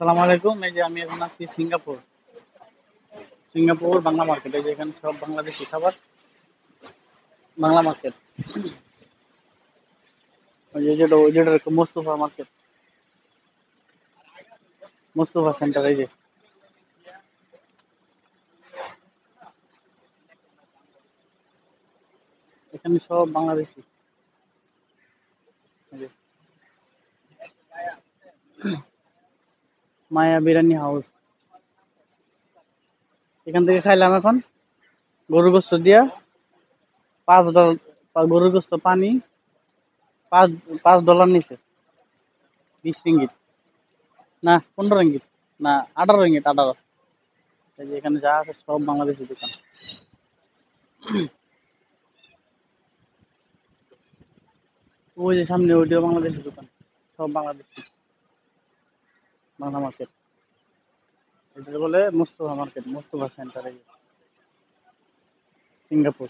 সালাম আলাইকুম। এই যে আমি এখন আছি সিঙ্গাপুর। Singapore Bangla market. এই যে এখানে সব বাংলাদেশি খাবার। বাংলা মার্কেট। ওই যেটা একটু মোস্তফা মার্কেট, মোস্তফা সেন্টার। এই যে এখানে সব বাংলাদেশি। এই যে মায়া বিরিয়ানি হাউস। এখান থেকে খাইলাম এখন গরুর গোস্ত দিয়া $5। গরুর গোস্ত পানি 5 $5 নিছে। 20 রিঙ্গিত, না 15 রিঙ্গিত, না 18 রিঙ্গিত, 18। এই যে এখানে যা আছে সব বাংলাদেশি দোকান। ওই যে সামনে ওইটাও বাংলাদেশি দোকান। সব বাংলাদেশি। বাংলা মার্কেট। এটা বলে মোস্তফা মার্কেট, মোস্তফা সেন্টার। এই যে সিঙ্গাপুর।